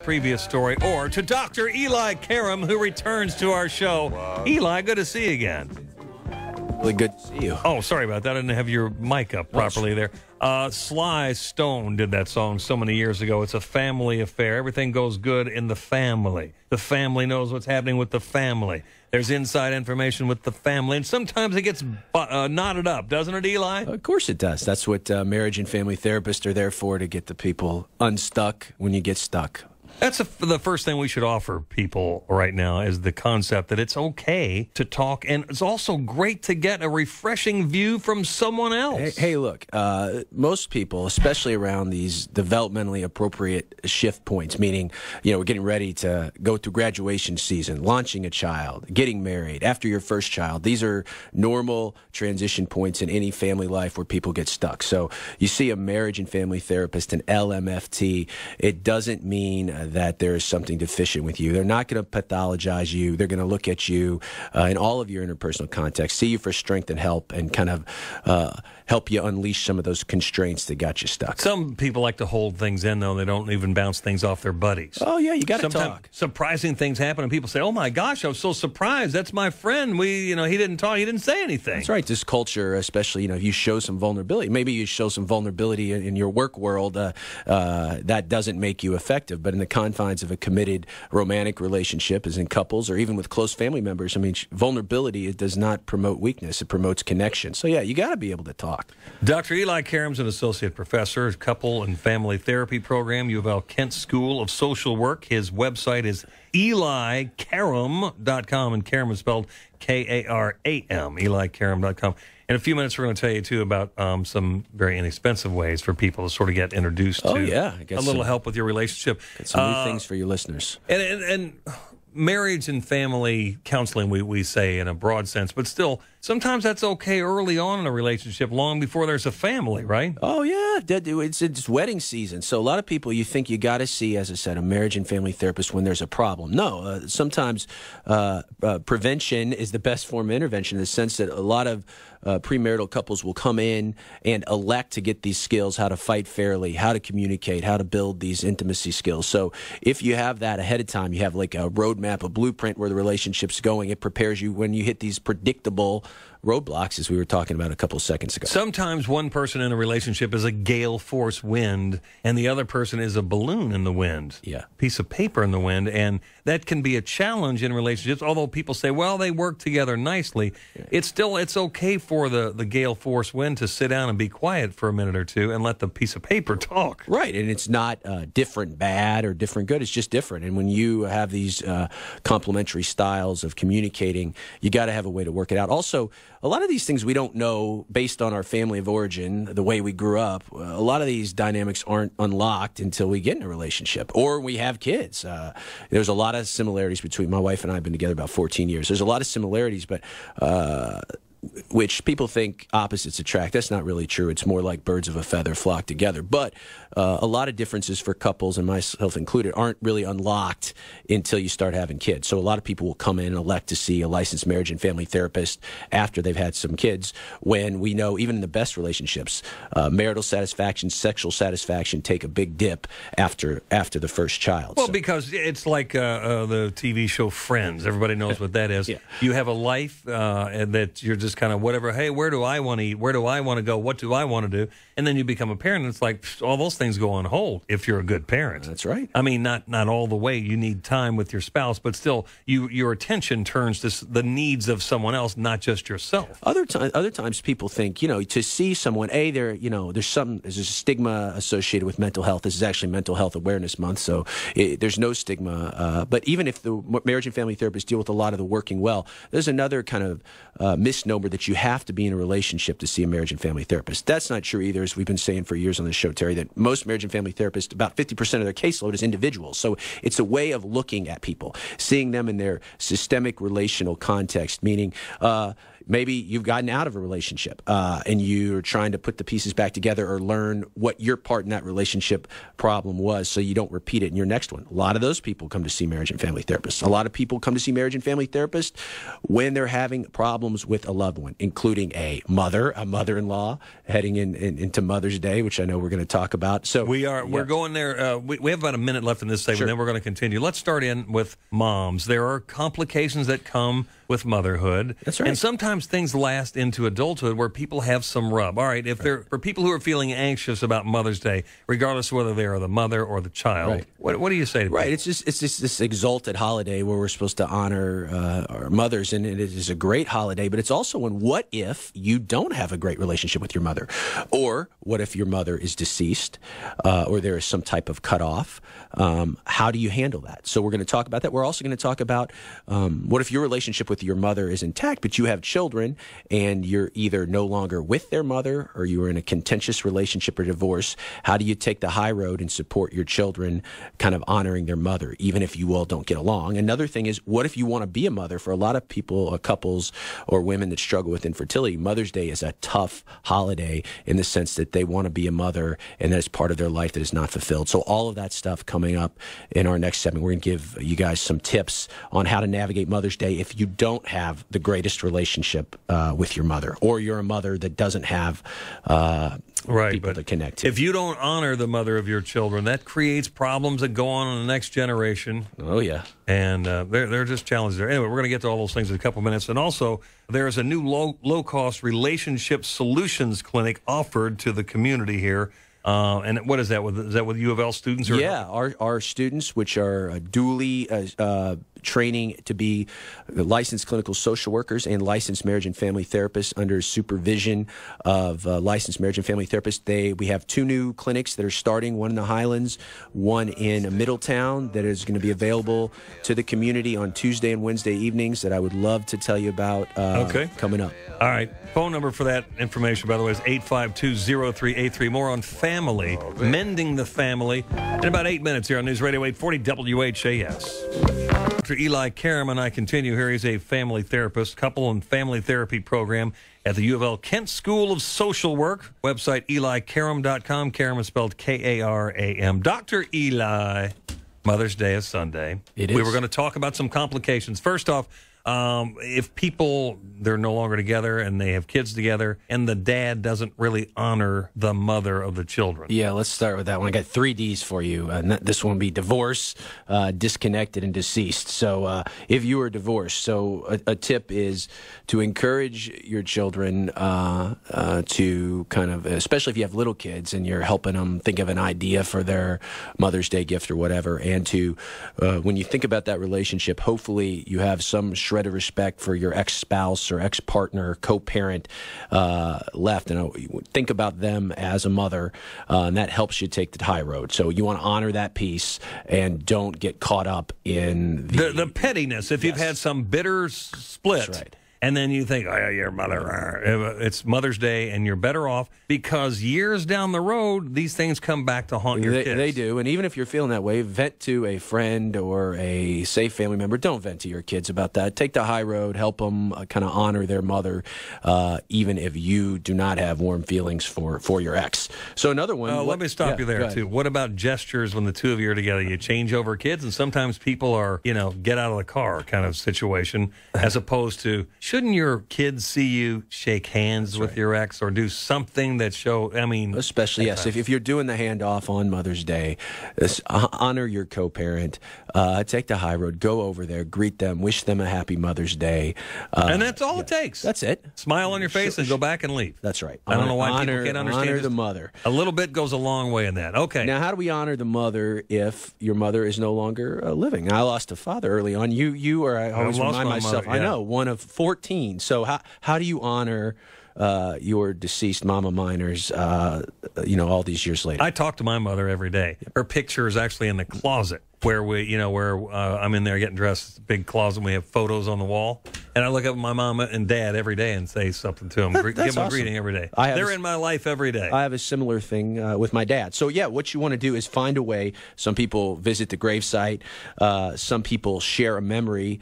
previous story, or to Dr. Eli Karam, who returns to our show. Eli, good to see you again. Really good to see you. Oh, sorry about that. I didn't have your mic up properly there. Sly Stone did that song so many years ago. It's a family affair. Everything goes good in the family. The family knows what's happening with the family. There's inside information with the family, and sometimes it gets knotted up, doesn't it, Eli? Of course it does. That's what marriage and family therapists are there for, to get the people unstuck when you get stuck. That's the first thing we should offer people right now, is the concept that it's okay to talk, and it's also great to get a refreshing view from someone else. Hey, look, most people, especially around these developmentally appropriate shift points, meaning, we're getting ready to go through graduation season, launching a child, getting married, after your first child. These are normal transition points in any family life where people get stuck. So you see a marriage and family therapist, an LMFT, it doesn't mean that there is something deficient with you. They're not going to pathologize you. They're going to look at you in all of your interpersonal contexts, see you for strength and help, and kind of help you unleash some of those constraints that got you stuck. Some people like to hold things in, though. They don't even bounce things off their buddies. Oh, yeah, you got to talk. Surprising things happen, and people say, oh, my gosh, I was so surprised. That's my friend. He didn't talk. He didn't say anything. That's right. This culture, especially, if you show some vulnerability, maybe you show some vulnerability in your work world, that doesn't make you effective. But in the confines of a committed romantic relationship, as in couples or even with close family members, vulnerability, it does not promote weakness. It promotes connection. So, yeah, you got to be able to talk. Dr. Eli Karam's an associate professor, couple and family therapy program, U of L Kent School of Social Work. His website is elikaram.com, and Karam is spelled K-A-R-A-M, elikaram.com. In a few minutes, we're going to tell you, too, about some very inexpensive ways for people to sort of get introduced to a little help with your relationship. Got some new things for your listeners. And marriage and family counseling, we say in a broad sense, but still, sometimes that's okay early on in a relationship, long before there's a family, right? Oh, yeah. It's wedding season. So a lot of people, you think you got to see, as I said, a marriage and family therapist when there's a problem. No, sometimes prevention is the best form of intervention, in the sense that a lot of premarital couples will come in and elect to get these skills, how to fight fairly, how to communicate, how to build these intimacy skills. So if you have that ahead of time, you have like a roadmap, a blueprint where the relationship's going. It prepares you when you hit these predictable roadblocks, as we were talking about a couple of seconds ago. Sometimes one person in a relationship is a gale force wind, and the other person is a balloon in the wind. Yeah. Piece of paper in the wind, and that can be a challenge in relationships. Although people say, well, they work together nicely, it's okay for the gale force wind to sit down and be quiet for a minute or two and let the piece of paper talk. Right, and it's not different bad or different good. It's just different. And when you have these complementary styles of communicating, you got to have a way to work it out. Also, a lot of these things we don't know based on our family of origin, the way we grew up. A lot of these dynamics aren't unlocked until we get in a relationship or we have kids. There's a lot of similarities between my wife and I. Have been together about 14 years. There's a lot of similarities, but which people think opposites attract. That's not really true. It's more like birds of a feather flock together. But a lot of differences for couples, and myself included, aren't really unlocked until you start having kids. So a lot of people will come in and elect to see a licensed marriage and family therapist after they've had some kids, when we know even in the best relationships, marital satisfaction, sexual satisfaction take a big dip after the first child. Well, because it's like the TV show Friends. Everybody knows what that is. Yeah. You have a life and that you're just kind of whatever, hey, where do I want to eat? Where do I want to go? What do I want to do? And then you become a parent, and it's like all those things go on hold if you're a good parent. That's right. I mean, not all the way. You need time with your spouse, but still, your attention turns to the needs of someone else, not just yourself. Other times people think, to see someone, there's a stigma associated with mental health. This is actually Mental Health Awareness Month, so there's no stigma. But even if the marriage and family therapists deal with a lot of the working well, there's another kind of misnomer that you have to be in a relationship to see a marriage and family therapist. That's not true either, as we've been saying for years on this show, Terry, that most marriage and family therapists, about 50% of their caseload is individuals. So it's a way of looking at people, seeing them in their systemic relational context, meaning maybe you've gotten out of a relationship and you're trying to put the pieces back together or learn what your part in that relationship problem was so you don't repeat it in your next one. A lot of those people come to see marriage and family therapists. A lot of people come to see marriage and family therapists when they're having problems with a loved one, including a mother-in-law heading into Mother's Day, which I know we're going to talk about. So we're going there. We have about a minute left in this segment, then we're going to continue. Let's start in with moms. There are complications that come with motherhood. That's right. And sometimes things last into adulthood where people have some rub. All right, if they're for people who are feeling anxious about Mother's Day, regardless of whether they are the mother or the child, what do you say to them? Right, it's just this exalted holiday where we're supposed to honor our mothers, and it is a great holiday, but it's also one, what if you don't have a great relationship with your mother? Or what if your mother is deceased or there is some type of cutoff? How do you handle that? So we're going to talk about that. We're also going to talk about what if your relationship with your mother is intact, but you have children and you're either no longer with their mother or you are in a contentious relationship or divorce. How do you take the high road and support your children kind of honoring their mother, even if you all don't get along? Another thing is, what if you want to be a mother? For a lot of people, couples or women that struggle with infertility, Mother's Day is a tough holiday in the sense that they want to be a mother and that is part of their life that is not fulfilled. So all of that stuff coming up in our next segment. We're going to give you guys some tips on how to navigate Mother's Day if you don't have the greatest relationship with your mother, or you're a mother that doesn't have people to connect to. If you don't honor the mother of your children, that creates problems that go on in the next generation. Oh, yeah. And there are just challenges there. Anyway, we're going to get to all those things in a couple minutes. And also, there's a new low-cost relationship solutions clinic offered to the community here. And what is that? Is that with U of L students? Or yeah, our students, which are duly training to be licensed clinical social workers and licensed marriage and family therapists under supervision of licensed marriage and family therapists. We have 2 new clinics that are starting, one in the Highlands, one in Middletown, that is going to be available to the community on Tuesday and Wednesday evenings that I would love to tell you about coming up. All right. Phone number for that information, by the way, is 852-0383. More on family, mending the family, in about 8 minutes here on News Radio 840 WHAS. Dr. Eli Karam and I continue here. He's a family therapist, couple and family therapy program at the U of L Kent School of Social Work. Website elikaram.com. Karam is spelled K-A-R-A-M. Dr. Eli, Mother's Day is Sunday. It is. We were going to talk about some complications. First off, if they're no longer together and they have kids together and the dad doesn't really honor the mother of the children. Yeah, let's start with that one. I got 3 Ds for you. This one will be divorce, disconnected, and deceased. So if you are divorced, so a tip is to encourage your children to kind of, especially if you have little kids and you're helping them think of an idea for their Mother's Day gift or whatever, and to, when you think about that relationship, hopefully you have some shred of respect for your ex-spouse or ex-partner, co-parent left, and think about them as a mother, and that helps you take the high road. So you want to honor that piece and don't get caught up in the pettiness. If you've had some bitter split. That's right. And then you think, oh, your mother, it's Mother's Day, and you're better off because years down the road, these things come back to haunt your kids. They do. And even if you're feeling that way, vent to a friend or a safe family member. Don't vent to your kids about that. Take the high road. Help them kind of honor their mother, even if you do not have warm feelings for your ex. So another one. Let me stop you there, too. What about gestures when the two of you are together? You change over kids, and sometimes people are, get out of the car kind of situation, as opposed to, shouldn't your kids see you shake hands with your ex or do something that especially, yes, if you're doing the handoff on Mother's Day, honor your co-parent, take the high road, go over there, greet them, wish them a happy Mother's Day. And that's all it takes. That's it. Smile on your face and go back and leave. That's right. I don't know why people can't understand. Honor the mother. A little bit goes a long way in that. Okay. Now, how do we honor the mother if your mother is no longer living? I lost a father early on. You or I always remind myself, mother, I know, one of 14. So how do you honor your deceased mama miners, all these years later? I talk to my mother every day. Her picture is actually in the closet. where I'm in there getting dressed, big closet, and we have photos on the wall. And I look up at my mom and dad every day and say something to them. Give them awesome. a greeting every day. They're in my life every day. I have a similar thing with my dad. So, yeah, what you want to do is find a way. Some people visit the gravesite. Some people share a memory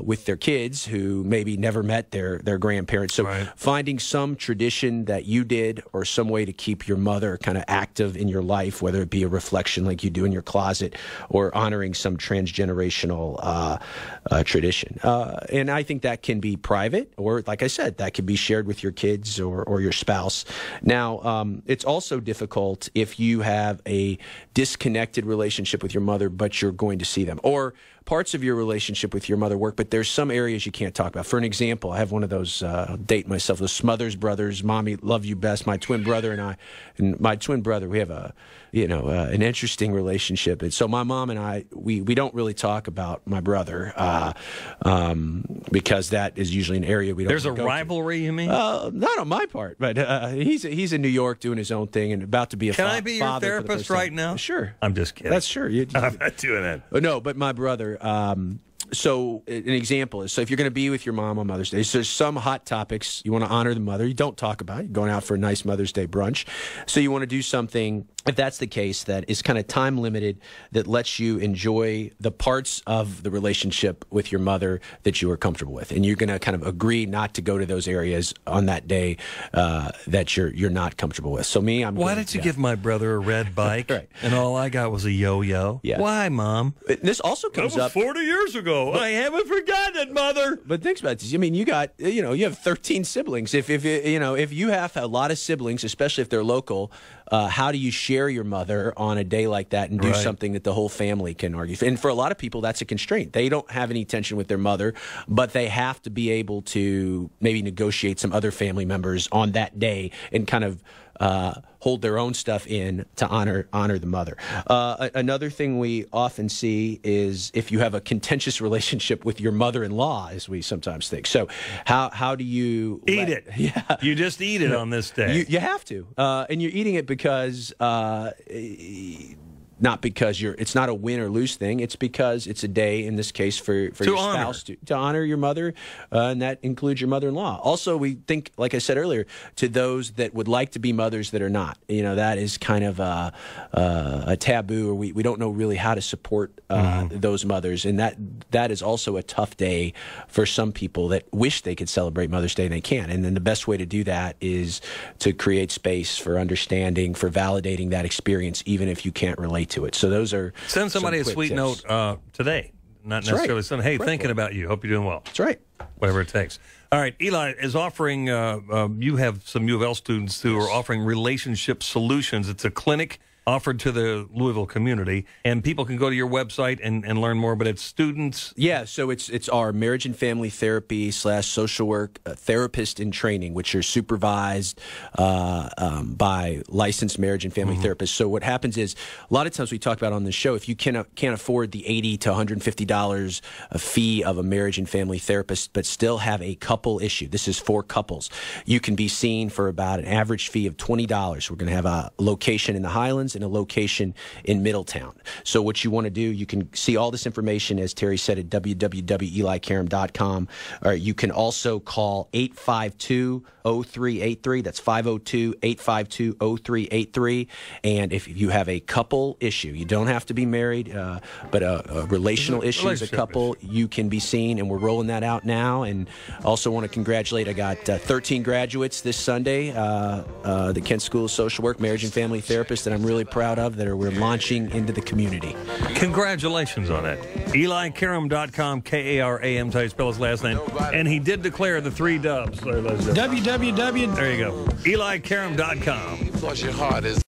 with their kids who maybe never met their grandparents. So finding some tradition that you did or some way to keep your mother kind of active in your life, whether it be a reflection like you do in your closet or honoring some transgenerational tradition. And I think that can be private or, like I said, that can be shared with your kids or your spouse. Now, it's also difficult if you have a disconnected relationship with your mother, but you're going to see them. Or parts of your relationship with your mother work, but there's some areas you can't talk about. For an example, I have one of those, I'll date myself, those Smothers Brothers, Mommy, love you best, my twin brother and I. And my twin brother, we have an interesting relationship. And so my mom and I, we don't really talk about my brother because that is usually an area we don't There's a rivalry, you mean? Not on my part, but he's in New York doing his own thing and about to be a father. Can I be your therapist right now? Sure. I'm just kidding. That's sure. I'm not doing that. No, but my brother, so an example is, so if you're going to be with your mom on Mother's Day, so there's some hot topics you want to honor the mother. You don't talk about it. You're going out for a nice Mother's Day brunch. So you want to do something, if that's the case, that is kind of time limited, that lets you enjoy the parts of the relationship with your mother that you are comfortable with. And you're going to kind of agree not to go to those areas on that day that you're not comfortable with. So me, Why did you give my brother a red bike Right. and all I got was a yo-yo? Yeah. Why, Mom? This also comes That was up 40 years ago. I haven't forgotten it, Mother. But think about this. I mean, you have 13 siblings. If you have a lot of siblings, especially if they're local, how do you share your mother on a day like that and do something that the whole family can argue? And for a lot of people, that's a constraint. They don't have any tension with their mother, but they have to be able to maybe negotiate some other family members on that day and kind of hold their own stuff in to honor the mother. Another thing we often see is if you have a contentious relationship with your mother-in-law, as we sometimes think. So how do you eat it? Yeah, You just eat it on this day. you have to, and you're eating it because. Not because it's not a win or lose thing. It's because it's a day, in this case, for your spouse to honor your mother, and that includes your mother-in-law. Also, we think, like I said earlier, to those that would like to be mothers that are not. That is kind of a taboo, or we don't know really how to support those mothers, and that is also a tough day for some people that wish they could celebrate Mother's Day and they can't. And then the best way to do that is to create space for understanding, for validating that experience, even if you can't relate to it. So those are send somebody a sweet note today, not necessarily send, hey, thinking about you. Hope you're doing well. That's right. Whatever it takes. All right, Eli is offering, you have some U of L students who are offering relationship solutions. It's a clinic offered to the Louisville community, and people can go to your website and learn more, but it's students. Yeah, so it's our marriage and family therapy / social work therapist in training, which are supervised by licensed marriage and family therapists. So what happens is, a lot of times we talk about on this show, if you can't afford the $80 to $150 a fee of a marriage and family therapist, but still have a couple issue, this is for couples, you can be seen for about an average fee of $20. We're going to have a location in the Highlands and a location in Middletown. So what you want to do, you can see all this information, as Terry said, at www.elikaram.com, or you can also call 852-0383. That's 502-852-0383. And if you have a couple issue, you don't have to be married, but a relational issue as a couple, you can be seen, and we're rolling that out now. And also want to congratulate, I got 13 graduates this Sunday, the Kent School of Social Work, Marriage and Family Therapist, that I'm really proud of, that we're launching into the community. Congratulations on that. EliKaram.com, Karam, how you spell his last name. And he did declare the 3 dubs. www. There you go. EliKaram.com. Plus your heart is